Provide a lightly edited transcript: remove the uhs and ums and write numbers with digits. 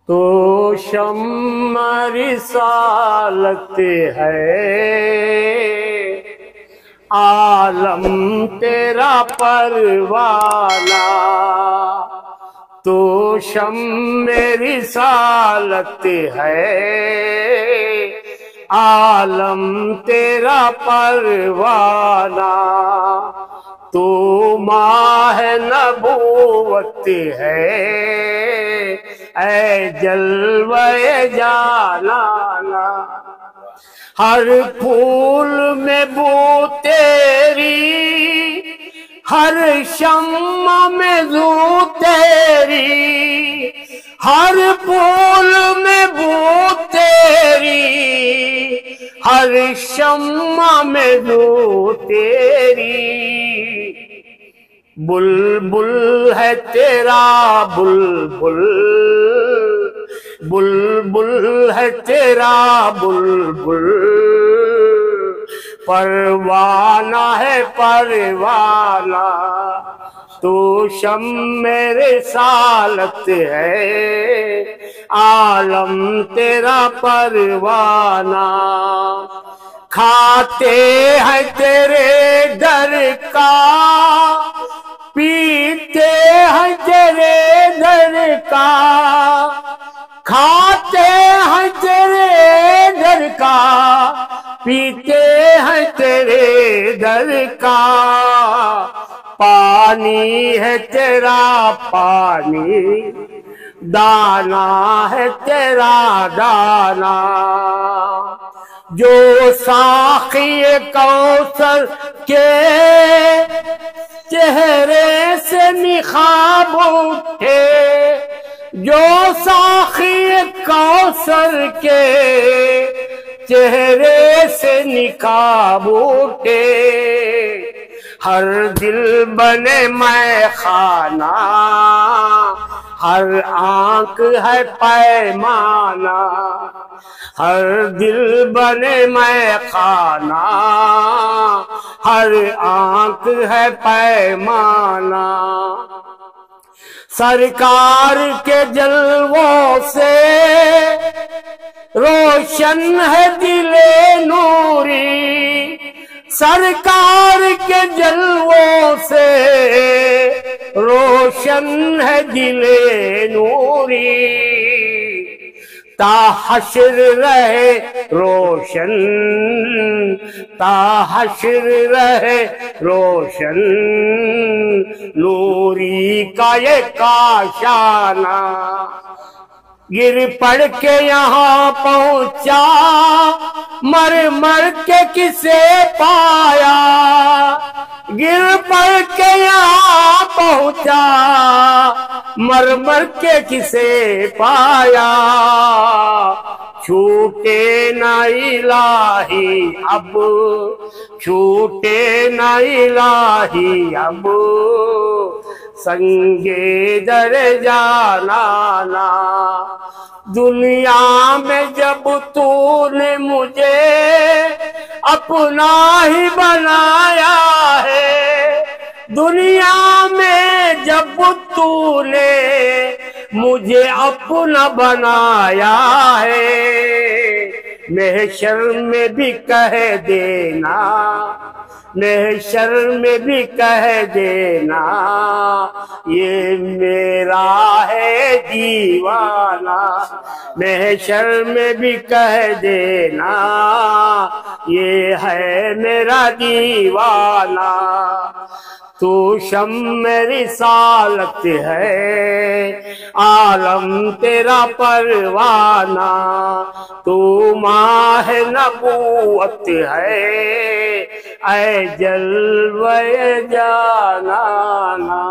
तो शम्मा रिसालत है, आलम तेरा परवाना। तो शम्मे रिसालत है, आलम तेरा परवाना। तो माह नबूवत है, ऐ जलवे जालाना। हर फूल में बू तेरी, हर शम्मा में जू तेरी। हर फूल में बू तेरी, हर शम्मा में जू तेरी। बुलबुल है तेरा बुलबुल, बुलबुल है तेरा बुलबुल। परवाना है परवाना, तू शम्मे रिसालत है, आलम तेरा परवाना। खाते हैं तेरे दर का, पीते हैं तेरे दर का। खाते हैं तेरे दर का, पीते हैं तेरे दर का। पानी है तेरा पानी, दाना है तेरा दाना। जो साक़ी कौसर के चेहरे से निखाब उठे, जो साक़ी कौसर के चेहरे से निकाब उठे। हर दिल बने मैं खाना, हर आंख है पैमाना। हर दिल बने मैं खाना, हर आंख है पैमाना। सरकार के जलवों से रोशन है दिले नूरी। सरकार के जलवों से रोशन है दिले नूरी। ता हश्र रहे रोशन, ता हश्र रहे रोशन। नूरी का ये काशाना, गिर पड़ के यहाँ पहुँचा, मर मर के किसे पाया। गिर पड़ के यहाँ पहुँचा, मर मर के किसे पाया। छूटे ना इलाही अब, छूटे ना इलाही अब। संगे दर जालाना। दुनिया में जब तूने मुझे अपना ही बनाया है, दुनिया में जब तूने मुझे अपना बनाया है। महशर में भी कह देना, महशर में भी कह देना, ये मेरा है दीवाना। महशर में भी कह देना, ये है मेरा दीवाना। तू शम्मे रिसालत है, आलम तेरा परवाना। तू माह नबूवत है, ऐ जलवे जालाना।